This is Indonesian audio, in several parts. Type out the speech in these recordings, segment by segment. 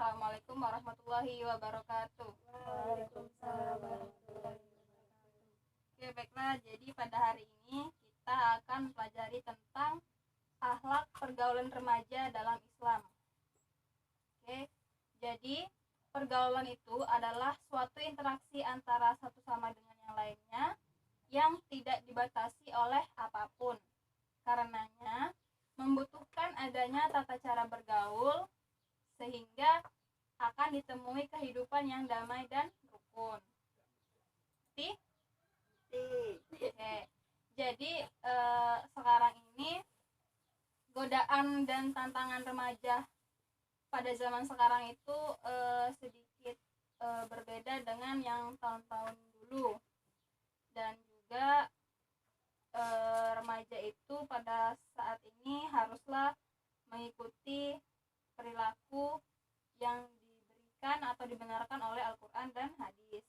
Assalamualaikum warahmatullahi wabarakatuh. Waalaikumsalam warahmatullahi wabarakatuh. Oke, baiklah. Jadi pada hari ini kita akan pelajari tentang akhlak pergaulan remaja dalam Islam. Oke, jadi pergaulan itu adalah suatu interaksi antara satu sama dengan yang lainnya yang tidak dibatasi oleh apapun. Karenanya membutuhkan adanya tata cara bergaul sehingga akan ditemui kehidupan yang damai dan rukun. Oke. Jadi sekarang ini godaan dan tantangan remaja pada zaman sekarang itu sedikit berbeda dengan yang tahun-tahun dulu. Dan juga remaja itu pada saat ini haruslah mengikuti perilaku yang diberikan atau dibenarkan oleh Al-Quran dan hadis.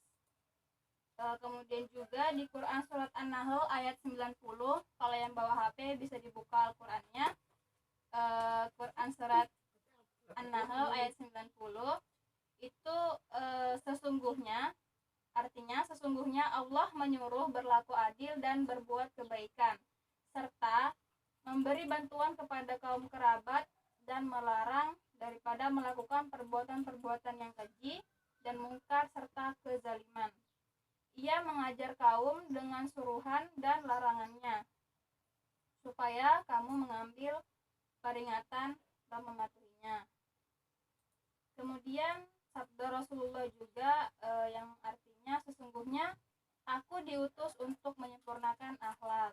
Kemudian juga di Quran surat An-Nahl ayat 90, kalau yang bawa HP bisa dibuka Al-Qurannya. Quran surat An-Nahl ayat 90 itu sesungguhnya, artinya sesungguhnya Allah menyuruh berlaku adil dan berbuat kebaikan serta memberi bantuan kepada kaum kerabat dan melarang daripada melakukan perbuatan-perbuatan yang keji dan mungkar serta kezaliman. Ia mengajar kaum dengan suruhan dan larangannya supaya kamu mengambil peringatan dan mematuhinya. Kemudian sabda Rasulullah juga yang artinya sesungguhnya aku diutus untuk menyempurnakan akhlak.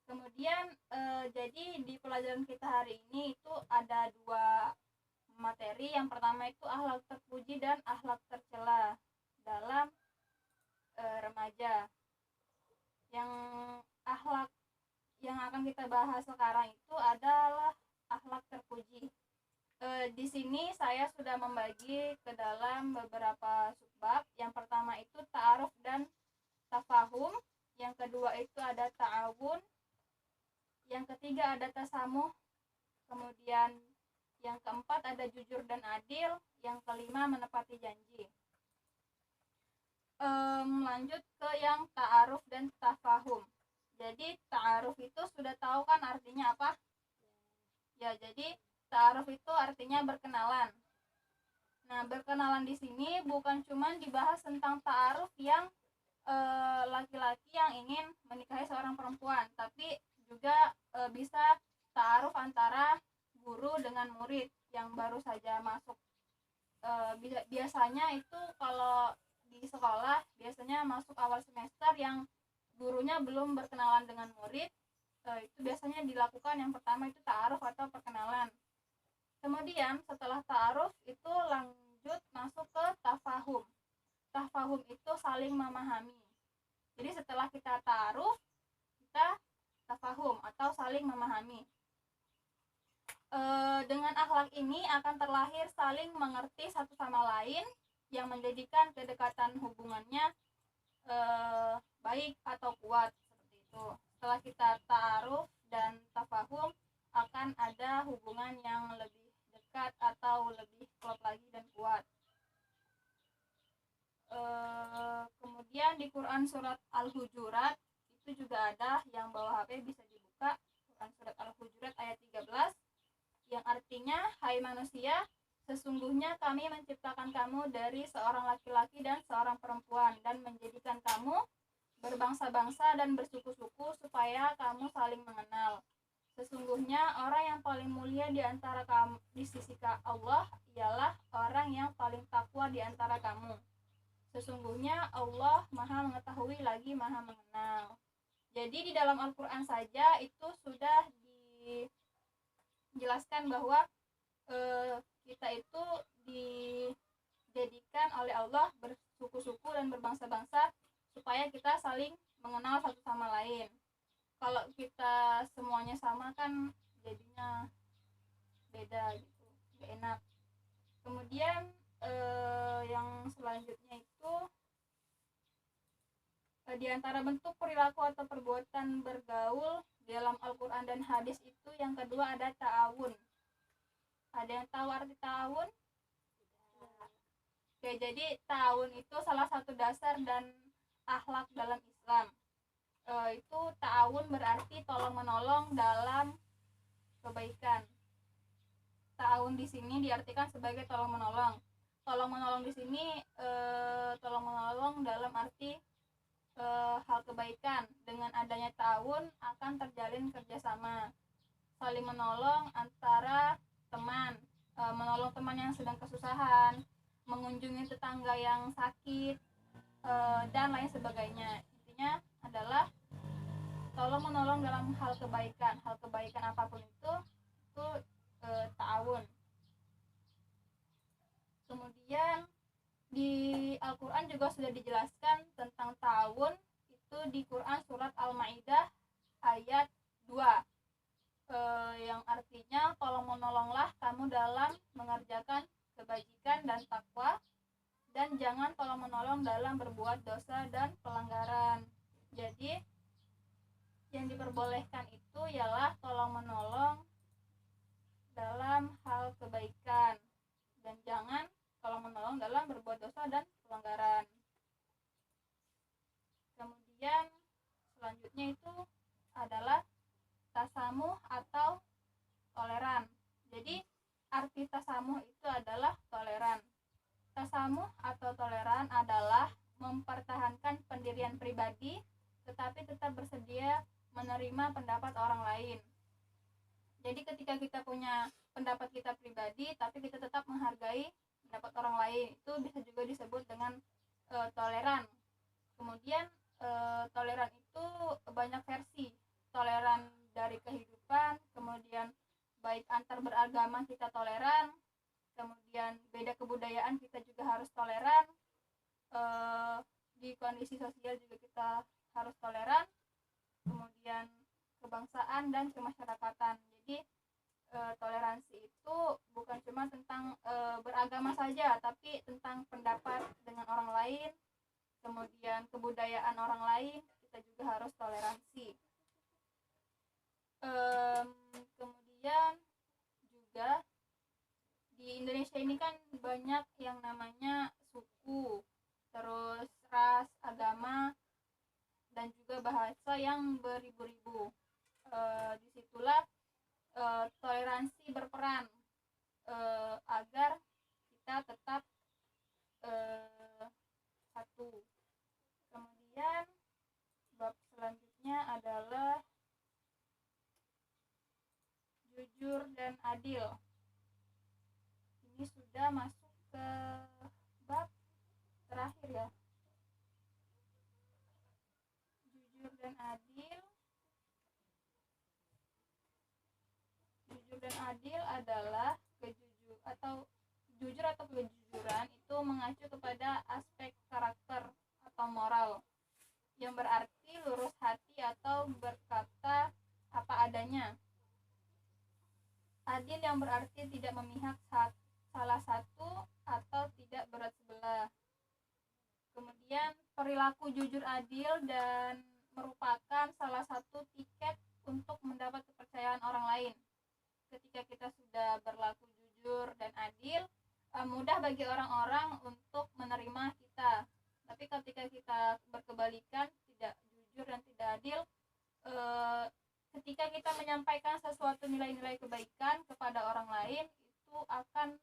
Kemudian jadi di pelajaran kita hari ini itu ada dua materi. Yang pertama itu akhlak terpuji dan akhlak tercela dalam remaja. Yang akhlak yang akan kita bahas sekarang itu adalah akhlak terpuji. Di sini saya sudah membagi ke dalam beberapa subbab. Yang pertama itu ta'aruf dan tafahum. Yang kedua itu ada ta'awun. Yang ketiga ada tasamuh. Kemudian yang keempat ada jujur dan adil. Yang kelima menepati janji. Lanjut ke yang ta'aruf dan tafahum. Jadi ta'aruf itu sudah tahu kan artinya apa? Ya, jadi ta'aruf itu artinya berkenalan. Nah, berkenalan di sini bukan cuma dibahas tentang ta'aruf yang laki-laki yang ingin menikahi seorang perempuan, tapi juga bisa ta'aruf antara guru dengan murid yang baru saja masuk. Biasanya itu kalau di sekolah biasanya masuk awal semester yang gurunya belum berkenalan dengan murid, itu biasanya dilakukan yang pertama itu ta'aruf atau perkenalan. Kemudian setelah ta'aruf itu lanjut masuk ke tafahum. Tafahum itu saling memahami. Jadi setelah kita ta'aruf, kita tafahum atau saling memahami. Dengan akhlak ini akan terlahir saling mengerti satu sama lain yang menjadikan kedekatan hubungannya baik atau kuat seperti itu. Setelah kita ta'aruf dan tafahum, akan ada hubungan yang lebih dekat atau lebih klop lagi dan kuat. Kemudian di Quran surat Al-Hujurat itu juga ada, yang bawa HP bisa dibuka. Quran surat Al-Hujurat ayat 13 yang artinya, hai manusia, sesungguhnya kami menciptakan kamu dari seorang laki-laki dan seorang perempuan dan menjadikan kamu berbangsa-bangsa dan bersuku-suku supaya kamu saling mengenal. Sesungguhnya orang yang paling mulia di antara kamu di sisi Allah ialah orang yang paling takwa di antara kamu. Sesungguhnya Allah Maha mengetahui lagi Maha mengenal. Jadi di dalam Al-Quran saja itu sudah dijelaskan bahwa kita itu dijadikan oleh Allah bersuku-suku dan berbangsa-bangsa supaya kita saling mengenal satu sama lain. Kalau kita semuanya sama kan jadinya beda gitu, gak enak. Kemudian yang selanjutnya itu di antara bentuk perilaku atau perbuatan bergaul dalam Al-Quran dan hadis itu yang kedua ada ta'awun. Ada yang tahu arti ta'awun? Oke, jadi ta'awun itu salah satu dasar dan akhlak dalam Islam. Itu ta'awun berarti tolong menolong dalam kebaikan. Ta'awun di sini diartikan sebagai tolong menolong. Tolong menolong di sini tolong menolong dalam arti hal kebaikan. Dengan adanya ta'awun akan terjalin kerjasama, saling menolong antara teman, menolong teman yang sedang kesusahan, mengunjungi tetangga yang sakit, dan lain sebagainya. Intinya adalah tolong menolong dalam hal kebaikan apapun itu ta'awun. Kemudian di Al-Quran juga sudah dijelaskan tentang ta'awun itu di Quran surat Al-Maidah ayat 2, yang artinya tolong menolonglah kamu dalam mengerjakan kebajikan dan takwa, dan jangan tolong menolong dalam berbuat dosa dan pelanggaran. Jadi yang diperbolehkan itu ialah tolong menolong dalam hal kebaikan, dan jangan tolong menolong dalam berbuat dosa dan pelanggaran. Kemudian selanjutnya itu adalah tasamuh atau toleran. Jadi arti tasamuh itu adalah toleran. Tasamuh atau toleran adalah mempertahankan pendirian pribadi tetapi tetap bersedia menerima pendapat orang lain. Jadi ketika kita punya pendapat kita pribadi tapi kita tetap menghargai pendapat orang lain, itu bisa juga disebut dengan toleran. Kemudian toleran itu banyak versi. Toleran dari kehidupan, kemudian baik antar beragama kita toleran, kemudian beda kebudayaan kita juga harus toleran, di kondisi sosial juga kita harus toleran, kemudian kebangsaan dan kemasyarakatan. Jadi toleransi itu bukan cuma tentang beragama saja, tapi tentang pendapat dengan orang lain, kemudian kebudayaan orang lain kita juga harus toleransi. Kemudian juga di Indonesia ini kan banyak yang namanya suku, terus ras, agama, dan juga bahasa yang beribu-ribu. Disitulah toleransi berperan agar kita tetap satu. Kemudian bab selanjutnya adalah jujur dan adil. Ini sudah masuk ke bab terakhir ya. Jujur dan adil. Jujur dan adil adalah jujur atau kejujuran itu mengacu kepada aspek karakter atau moral, yang berarti lurus hati atau berkata apa adanya. Adil yang berarti tidak memihak salah satu atau tidak berat sebelah. Kemudian perilaku jujur adil dan merupakan salah satu tiket untuk mendapat kepercayaan orang lain. Ketika kita sudah berlaku jujur dan adil, mudah bagi orang-orang untuk menerima kita. Tapi ketika kita berkebalikan, tidak jujur dan tidak adil, ketika kita menyampaikan sesuatu nilai-nilai kebaikan kepada orang lain, itu akan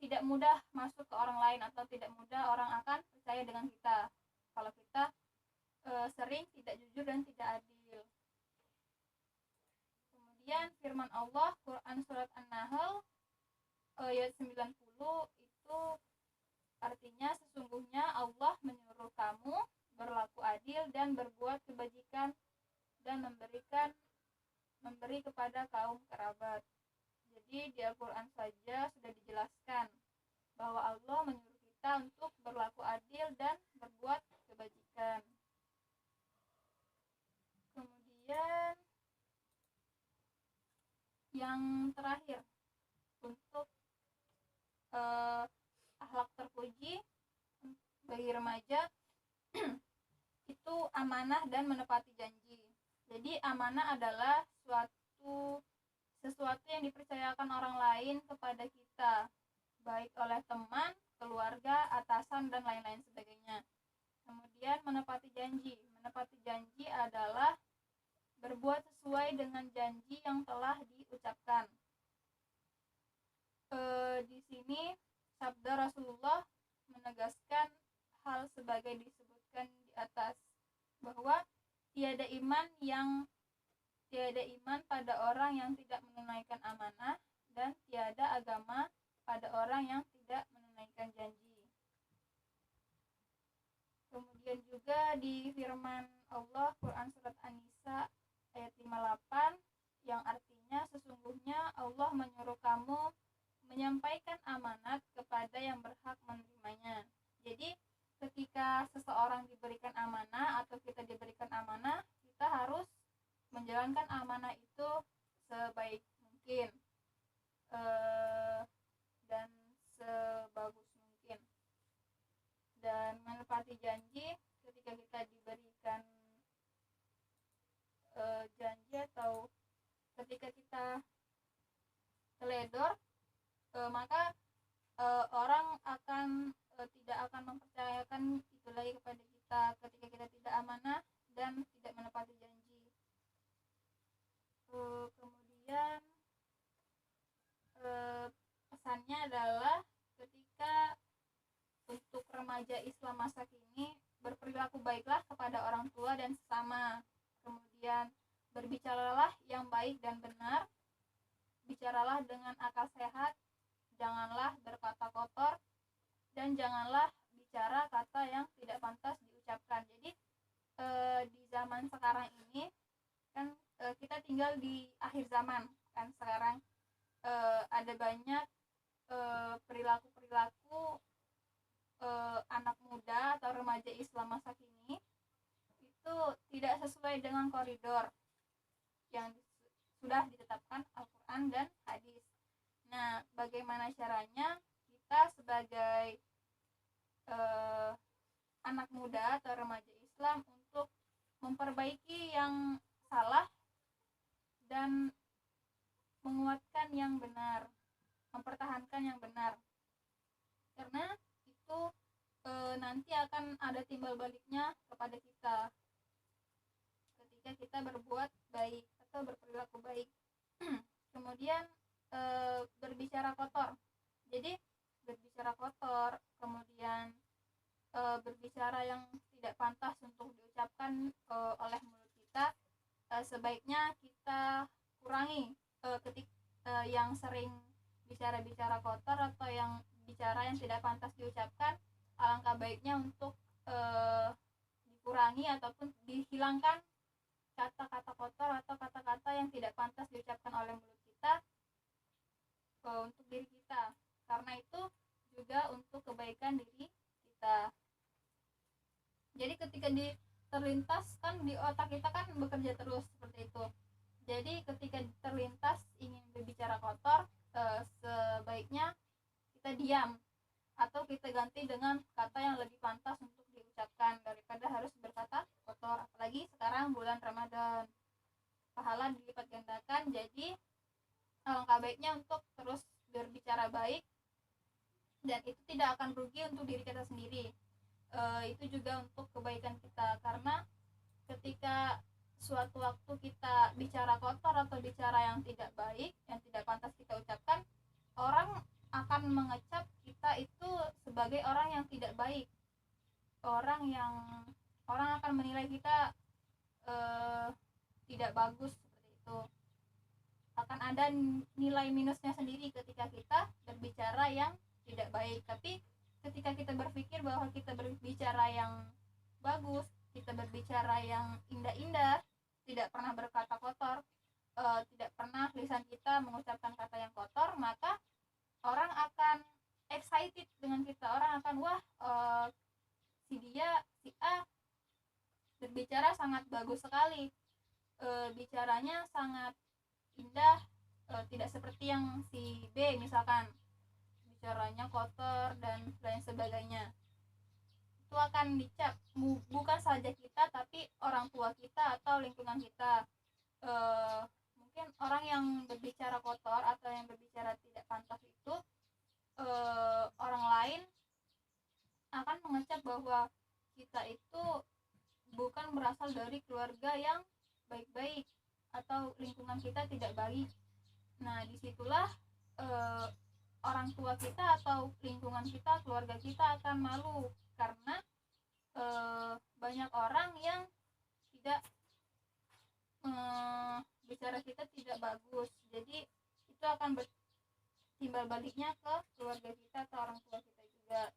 tidak mudah masuk ke orang lain, atau tidak mudah orang akan percaya dengan kita kalau kita sering tidak jujur dan tidak adil. Kemudian firman Allah Quran surat An-Nahl ayat 90 itu artinya sesungguhnya Allah menyuruh kamu berlaku adil dan berbuat kebajikan dan memberi kepada kaum kerabat. Jadi di Al-Quran saja sudah dijelaskan bahwa Allah menyuruh kita untuk berlaku adil dan berbuat kebajikan. Kemudian yang terakhir untuk akhlak terpuji bagi remaja itu amanah dan menepati janji. Jadi amanah adalah sesuatu yang dipercayakan orang lain kepada kita, baik oleh teman keluarga, atasan, dan lain-lain sebagainya. Kemudian menepati janji. Menepati janji adalah berbuat sesuai dengan janji yang telah diucapkan. Di sini sabda Rasulullah menegaskan hal sebagai disebutkan di atas, bahwa tiada iman pada orang yang tidak menunaikan amanah, dan tiada agama pada orang yang tidak menunaikan janji. Kemudian juga di firman Allah Quran surat An-Nisa ayat 58 yang artinya sesungguhnya Allah menyuruh kamu menyampaikan amanat kepada yang berhak menerimanya. Jadi ketika seseorang diberikan amanah atau kita diberikan amanah, kita harus menjalankan amanah itu sebaik mungkin dan sebagus mungkin. Dan menepati janji ketika kita diberikan janji atau ketika kita teledor, maka orang akan tidak akan mempercayakan itu lagi kepada kita ketika kita tidak amanah dan tidak menepati janji. Kemudian pesannya adalah ketika untuk remaja Islam masa kini, berperilaku baiklah kepada orang tua dan sesama. Kemudian berbicaralah yang baik dan benar, bicaralah dengan akal sehat, janganlah berkata kotor, dan janganlah bicara kata yang tidak pantas diucapkan. Jadi di zaman sekarang ini kan kita tinggal di akhir zaman kan sekarang, ada banyak perilaku anak muda atau remaja Islam masa kini itu tidak sesuai dengan koridor yang sudah ditetapkan Al-Quran dan hadis. Nah, bagaimana caranya kita sebagai anak muda atau remaja Islam untuk memperbaiki yang salah dan menguatkan yang benar, mempertahankan yang benar, karena itu nanti akan ada timbal baliknya kepada kita ketika kita berbuat baik atau berperilaku baik. Kemudian berbicara kotor. Jadi berbicara kotor, kemudian berbicara yang tidak pantas untuk diucapkan oleh mulut kita, sebaiknya kita kurangi. Yang sering bicara-bicara kotor atau yang bicara yang tidak pantas diucapkan, alangkah baiknya untuk dikurangi ataupun dihilangkan kata-kata kotor atau kata-kata yang tidak pantas diucapkan oleh mulut kita untuk diri kita, karena itu juga untuk kebaikan diri kita. Jadi ketika terlintas kan di otak kita kan bekerja terus seperti itu. Jadi ketika terlintas ingin berbicara kotor, sebaiknya kita diam atau kita ganti dengan kata yang lebih pantas untuk diucapkan daripada harus berkata kotor. Apalagi sekarang bulan Ramadan, pahala dilipat gandakan. Jadi alangkah baiknya untuk terus berbicara baik, dan itu tidak akan rugi untuk diri kita sendiri. Itu juga untuk kebaikan kita, karena ketika suatu waktu kita bicara kotor atau bicara yang tidak baik, yang tidak pantas kita ucapkan, orang akan mengecap kita itu sebagai orang yang tidak baik. Orang akan menilai kita tidak bagus seperti itu. Akan ada nilai minusnya sendiri ketika kita berbicara yang tidak baik. Tapi ketika kita berpikir bahwa kita berbicara yang bagus, kita berbicara yang indah-indah, tidak pernah berkata kotor, tidak pernah lisan kita mengucapkan kata yang kotor, maka orang akan excited dengan kita. Orang akan wah, si A berbicara sangat bagus sekali, bicaranya sangat indah, tidak seperti yang si B misalkan, bicaranya kotor dan lain sebagainya. Itu akan dicap bukan saja kita, tapi orang tua kita atau lingkungan kita. Mungkin orang yang berbicara kotor atau yang berbicara tidak pantas itu, orang lain tua kita itu bukan berasal dari keluarga yang baik-baik atau lingkungan kita tidak baik. Nah, disitulah orang tua kita atau lingkungan kita, keluarga kita akan malu karena banyak orang yang tidak bicara kita tidak bagus. Jadi itu akan timbal baliknya ke keluarga kita atau orang tua kita juga.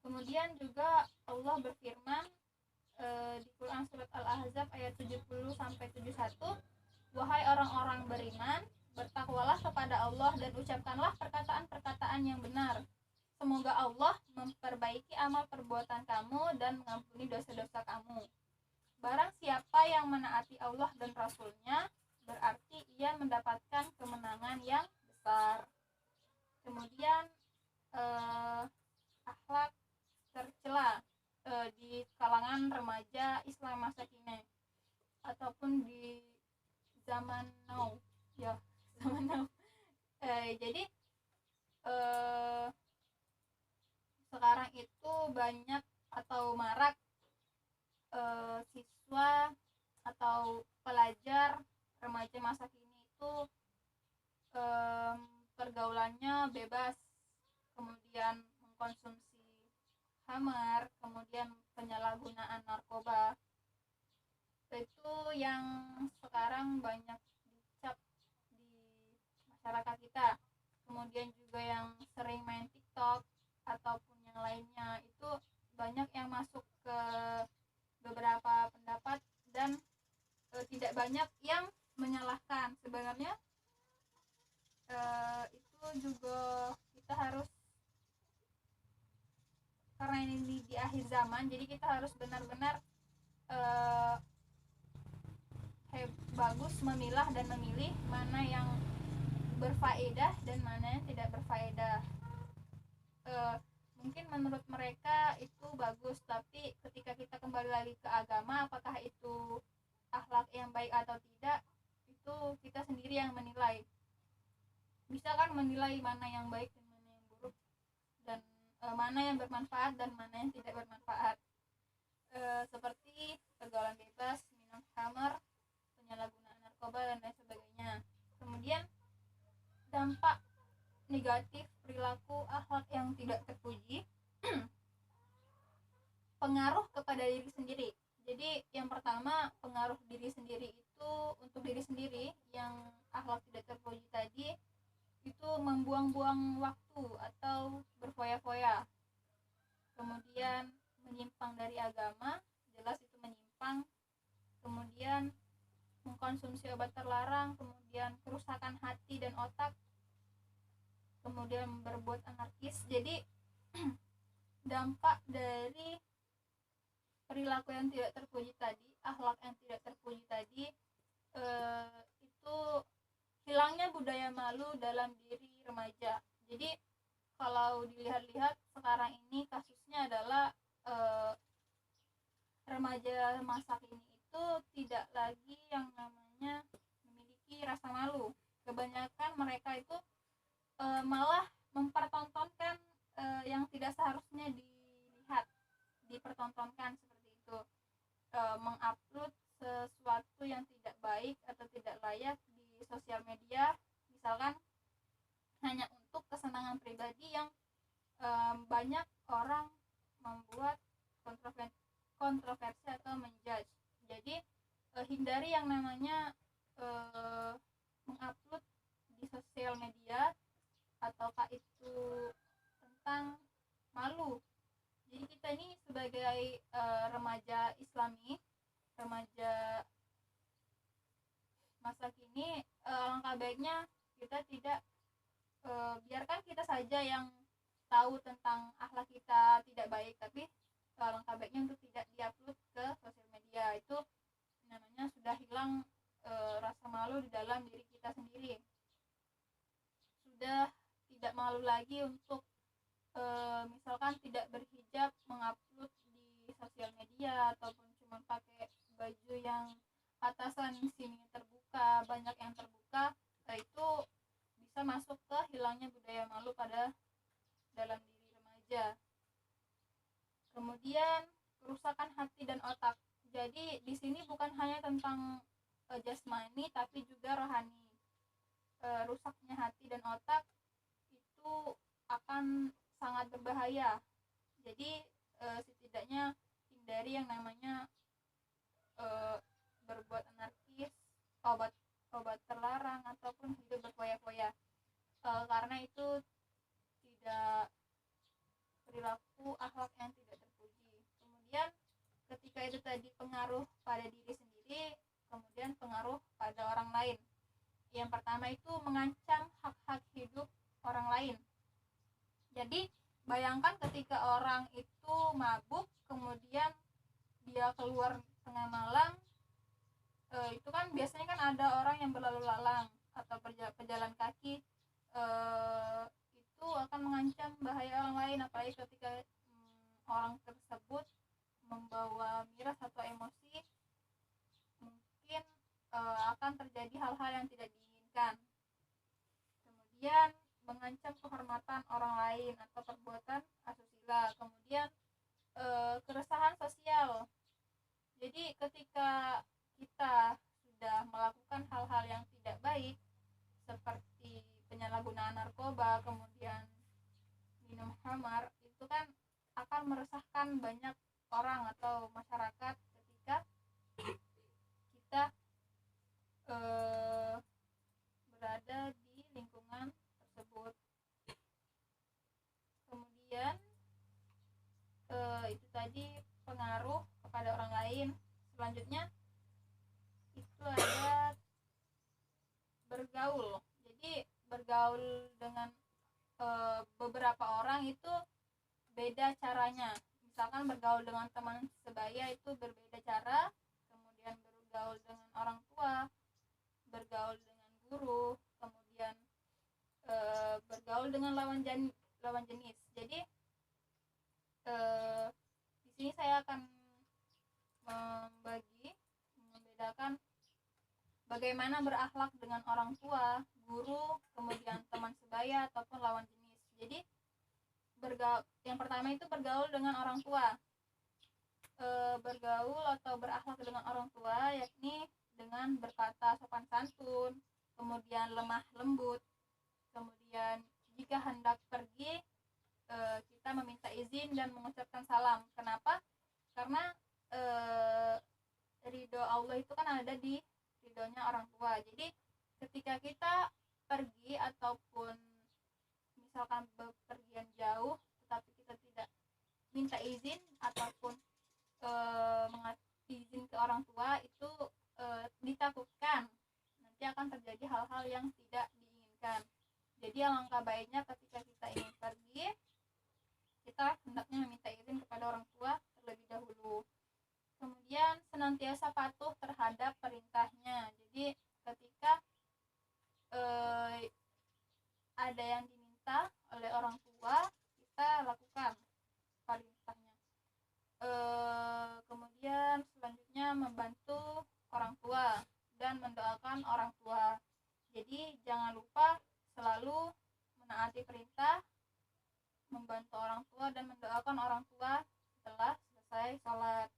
Kemudian juga Allah berfirman di Quran surat Al-Ahzab ayat 70 sampai 71, wahai orang-orang beriman, bertakwalah kepada Allah dan ucapkanlah perkataan-perkataan yang benar. Semoga Allah memperbaiki amal perbuatan kamu dan mengampuni dosa-dosa kamu. Barang siapa yang menaati Allah dan Rasul-Nya, berarti ia mendapatkan kemenangan yang besar. Kemudian akhlak tercela di kalangan remaja Islam masa kini ataupun di zaman now, ya zaman now. Jadi sekarang itu banyak atau marak siswa atau pelajar remaja masa kini itu pergaulannya bebas, kemudian mengkonsumsi khamar, kemudian penyalahgunaan narkoba. Itu yang sekarang banyak dicap di masyarakat kita. Kemudian juga yang sering main TikTok ataupun yang lainnya, itu banyak yang masuk ke beberapa pendapat dan tidak banyak yang menyalahkan. Sebenarnya itu juga kita harus, karena ini di akhir zaman, jadi kita harus benar-benar bagus memilah dan memilih mana yang berfaedah dan mana yang tidak berfaedah. Mungkin menurut mereka itu bagus, tapi ketika kita kembali lagi ke agama, apakah itu akhlak yang baik atau tidak, itu kita sendiri yang menilai. Bisa kan menilai mana yang baik dan mana yang buruk, dan mana yang bermanfaat dan mana yang tidak bermanfaat. Seperti pergaulan bebas, minum khamar, penyalahgunaan narkoba dan lain sebagainya. Kemudian dampak negatif perilaku akhlak yang tidak terpuji, pengaruh kepada diri sendiri. Jadi yang pertama, pengaruh diri sendiri itu untuk diri sendiri yang akhlak tidak terpuji tadi, itu membuang-buang waktu atau berfoya-foya. Kemudian menyimpang dari agama, jelas itu menyimpang. Kemudian mengkonsumsi obat terlarang, kemudian kerusakan hati dan otak, kemudian berbuat anarkis. Jadi dampak dari perilaku yang tidak terpuji tadi, akhlak yang tidak terpuji tadi, itu hilangnya budaya malu dalam diri remaja. Jadi kalau dilihat-lihat sekarang ini kasusnya adalah remaja masa kini itu tidak lagi yang namanya memiliki rasa malu. Kebanyakan mereka itu malah mempertontonkan yang tidak seharusnya dilihat, dipertontonkan seperti itu. Mengupload sesuatu yang tidak baik atau tidak layak di sosial media, misalkan hanya untuk kesenangan pribadi, yang banyak orang membuat kontroversi atau menjudge. Jadi hindari yang namanya mengupload di sosial media ataukah itu tentang malu. Jadi kita ini sebagai remaja Islami, remaja masa kini, alangkah baiknya kita tidak biarkan kita saja yang tahu tentang akhlak kita tidak baik, tapi alangkah baiknya untuk tidak diupload ke sosial media. Itu namanya sudah hilang rasa malu di dalam diri kita sendiri, sudah tidak malu lagi untuk misalkan tidak berhijab mengupload di sosial media, ataupun cuma pakai baju yang atasan sini terbuka, banyak yang terbuka. Itu bisa masuk ke hilangnya budaya malu pada dalam diri remaja. Kemudian kerusakan hati dan otak. Jadi di sini bukan hanya tentang jasmani tapi juga rohani. Rusaknya hati dan otak itu akan sangat berbahaya. Jadi setidaknya hindari yang namanya berbuat anarkis, obat terlarang ataupun hidup berfoya-foya, karena itu tidak perilaku akhlak yang tidak terpuji. Kemudian ketika itu tadi pengaruh pada diri sendiri, kemudian pengaruh pada orang lain. Yang pertama itu mengancam hak-hak hidup orang lain. Jadi bayangkan ketika orang itu mabuk, kemudian dia keluar tengah malam, itu kan biasanya kan ada orang yang berlalu lalang atau pejalan kaki, itu akan mengancam bahaya orang lain, apalagi ketika orang tersebut membawa miras atau emosi, mungkin akan terjadi hal-hal yang tidak diinginkan. Kemudian mengancam kehormatan orang lain atau perbuatan asusila. Kemudian keresahan sosial. Jadi ketika kita sudah melakukan hal-hal yang tidak baik seperti penyalahgunaan narkoba, kemudian minum khamar, itu kan akan meresahkan banyak orang atau masyarakat ketika kita berada di lingkungan tersebut. Kemudian itu tadi pengaruh kepada orang lain. Selanjutnya itu ada bergaul. Jadi bergaul dengan beberapa orang itu beda caranya. Misalkan bergaul dengan teman sebaya itu berbeda cara, kemudian bergaul dengan orang tua, bergaul dengan guru, kemudian bergaul dengan lawan jenis. Jadi di sini saya akan membedakan bagaimana berakhlak dengan orang tua, guru, kemudian teman sebaya ataupun lawan jenis. Jadi yang pertama itu bergaul dengan orang tua. Bergaul atau berakhlak dengan orang tua yakni dengan berkata sopan santun, kemudian lemah lembut, kemudian jika hendak pergi kita meminta izin dan mengucapkan salam. Kenapa? Karena ridho Allah itu kan ada di ridhonya orang tua. Jadi ketika kita pergi ataupun misalkan bepergian jauh tetapi kita tidak minta izin ataupun izin ke orang tua, itu ditakutkan nanti akan terjadi hal-hal yang tidak diinginkan. Jadi alangkah baiknya ketika kita ingin pergi, kita hendaknya meminta izin kepada orang tua terlebih dahulu. Kemudian senantiasa patuh terhadap perintahnya. Jadi ketika ada yang diminta oleh orang tua, kita lakukan perintahnya. Kemudian selanjutnya membantu orang tua dan mendoakan orang tua. Jadi jangan lupa selalu menaati perintah, membantu orang tua dan mendoakan orang tua setelah selesai sholat.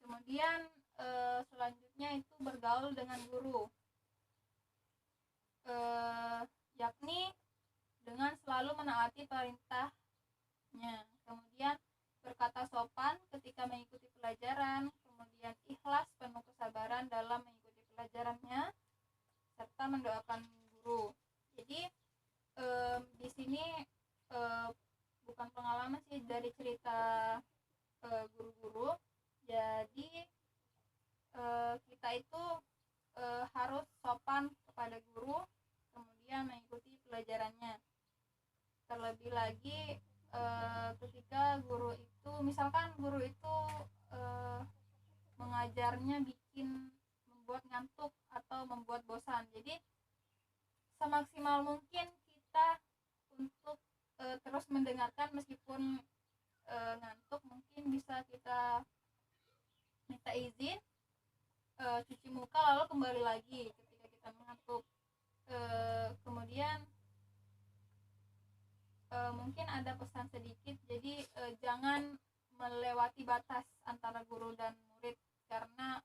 Kemudian selanjutnya itu bergaul dengan guru, yakni dengan selalu menaati perintahnya. Kemudian berkata sopan ketika mengikuti pelajaran, kemudian ikhlas penuh kesabaran dalam mengikuti pelajarannya, serta mendoakan guru. Jadi di sini bukan pengalaman sih, dari cerita guru-guru. Jadi kita itu harus sopan kepada guru, kemudian mengikuti pelajarannya. Terlebih lagi ketika guru itu, misalkan guru itu mengajarnya membuat ngantuk atau membuat bosan. Jadi semaksimal mungkin kita untuk terus mendengarkan meskipun ngantuk, mungkin bisa kita minta izin, cuci muka lalu kembali lagi ketika kita mengantuk. Kemudian mungkin ada pesan sedikit, jadi jangan melewati batas antara guru dan murid, karena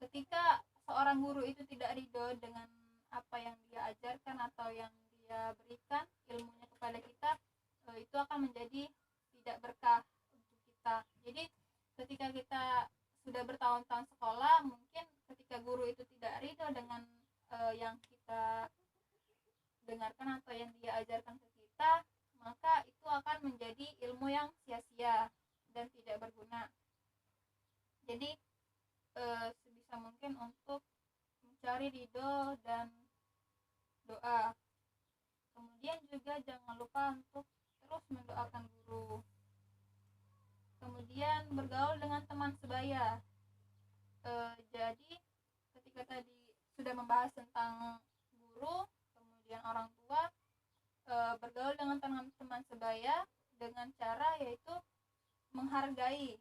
ketika seorang guru itu tidak ridho dengan apa yang dia ajarkan atau yang dia berikan ilmunya kepada kita, itu akan menjadi tidak berkah untuk kita. Jadi ketika kita sudah bertahun-tahun sekolah, mungkin ketika guru itu tidak ridho dengan yang kita dengarkan atau yang dia ajarkan ke kita, maka itu akan menjadi ilmu yang sia-sia dan tidak berguna. Jadi sebisa mungkin untuk mencari ridho dan doa. Kemudian juga jangan lupa untuk terus mendoakan guru. Kemudian bergaul dengan teman sebaya. Jadi ketika tadi sudah membahas tentang guru, kemudian orang tua, bergaul dengan teman-teman sebaya dengan cara yaitu menghargai.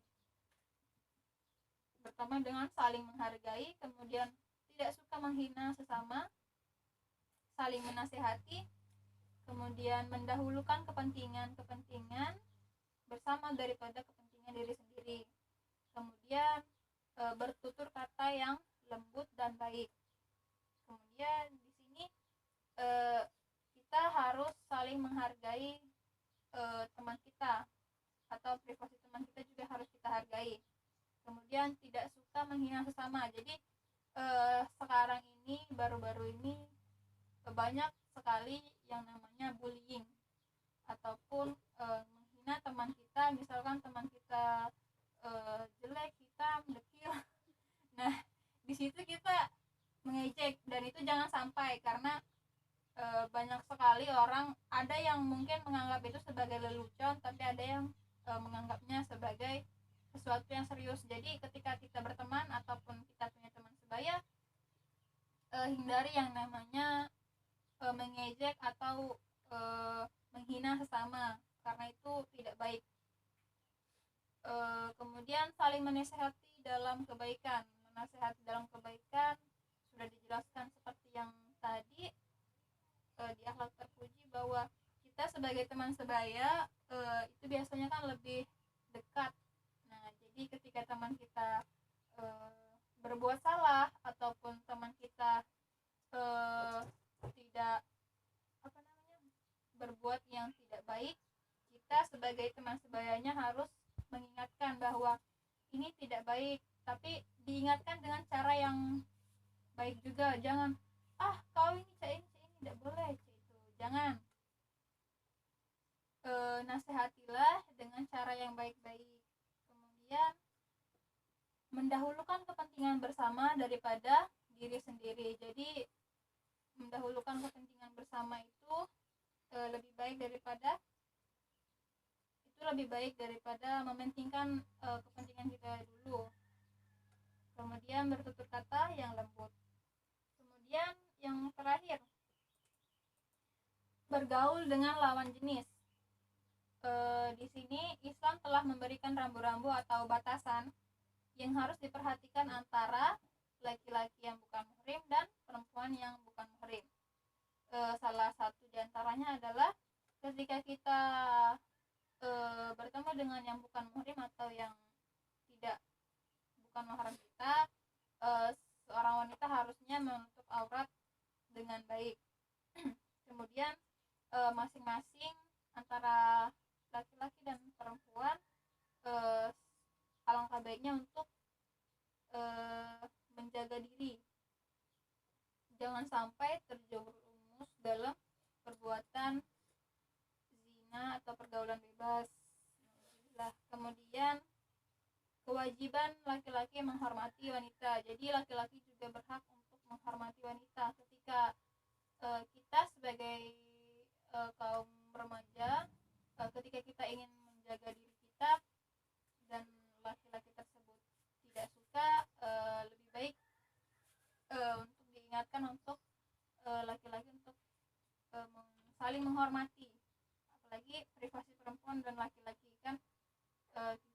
Pertama dengan saling menghargai, kemudian tidak suka menghina sesama, saling menasihati, kemudian mendahulukan kepentingan bersama daripada kepentingan diri sendiri. Kemudian bertutur kata yang lembut dan baik. Kemudian di sini kita harus saling menghargai teman kita, atau privasi teman kita juga harus kita hargai. Kemudian tidak suka menghina sesama. Jadi sekarang ini, baru-baru ini banyak sekali yang namanya bullying ataupun menghina teman kita. Misalkan teman kita jelek, hitam, dekil. Nah, di situ kita mengejek, dan itu jangan sampai, karena banyak sekali orang, ada yang mungkin menganggap itu sebagai lelucon, tapi ada yang menganggapnya sebagai sesuatu yang serius. Jadi ketika kita berteman ataupun kita punya teman sebaya, hindari yang namanya mengejek atau menghina sesama, karena itu tidak baik. Kemudian saling menasehati dalam kebaikan. Menasehati dalam kebaikan sudah dijelaskan seperti yang tadi di akhlak terpuji, bahwa kita sebagai teman sebaya itu biasanya kan lebih dekat. Nah, jadi ketika teman kita berbuat salah ataupun teman kita tidak berbuat yang tidak baik, kita sebagai teman sebayanya harus mengingatkan bahwa ini tidak baik, tapi diingatkan dengan cara yang baik juga. Jangan kau ini tidak boleh, itu jangan. Nasihatilah dengan cara yang baik-baik. Kemudian mendahulukan kepentingan bersama daripada diri sendiri. Jadi mendahulukan kepentingan bersama itu lebih baik daripada mementingkan kepentingan kita dulu. Kemudian bertutur kata yang lembut. Kemudian yang terakhir, bergaul dengan lawan jenis. Di sini Islam telah memberikan rambu-rambu atau batasan yang harus diperhatikan antara laki-laki yang bukan muhrim dan perempuan yang bukan muhrim. Salah satu diantaranya adalah ketika kita bertemu dengan yang bukan muhrim atau yang bukan mahram kita, seorang wanita harusnya menutup aurat dengan baik. Kemudian masing-masing antara laki-laki dan perempuan, alangkah baiknya untuk menjaga diri, jangan sampai terjerumus dalam perbuatan zina atau pergaulan bebas. Kemudian kewajiban laki-laki menghormati wanita. Jadi laki-laki juga berhak untuk menghormati wanita. Ketika kita sebagai kaum remaja, ketika kita ingin menjaga diri kita dan laki-laki tersebut tidak suka, lebih baik untuk diingatkan untuk laki-laki untuk saling menghormati. Apalagi privasi perempuan dan laki-laki kan,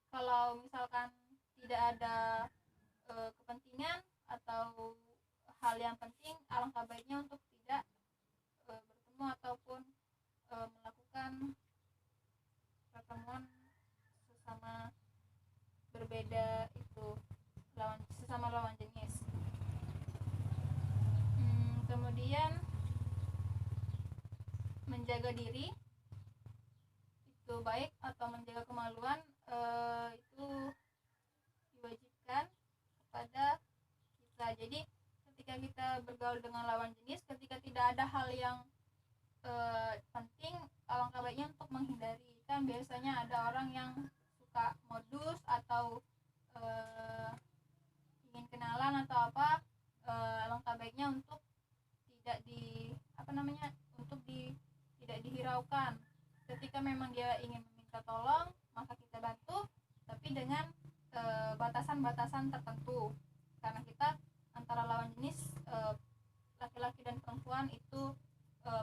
kalau misalkan tidak ada kepentingan atau hal yang penting, alangkah baiknya untuk tidak bertemu ataupun melakukan pertemuan sesama menjaga diri itu baik atau menjaga kemaluan itu diwajibkan kepada kita. Jadi ketika kita bergaul dengan lawan jenis, ketika tidak ada hal yang penting, alangkah baiknya untuk menghindari. Kan biasanya ada orang yang suka modus atau ingin kenalan atau apa, alangkah baiknya untuk tidak tidak dihiraukan. Ketika memang dia ingin meminta tolong, maka kita bantu, tapi dengan batasan-batasan tertentu, karena kita antara lawan jenis laki-laki dan perempuan itu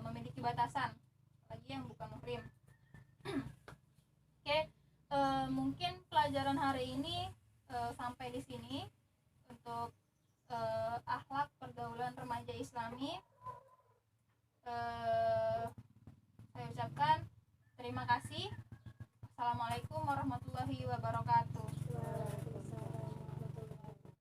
memiliki batasan, apalagi yang bukan muhrim. Oke, mungkin pelajaran hari ini sampai di sini untuk akhlak pergaulan remaja Islami. Saya ucapkan terima kasih. Assalamualaikum warahmatullahi wabarakatuh.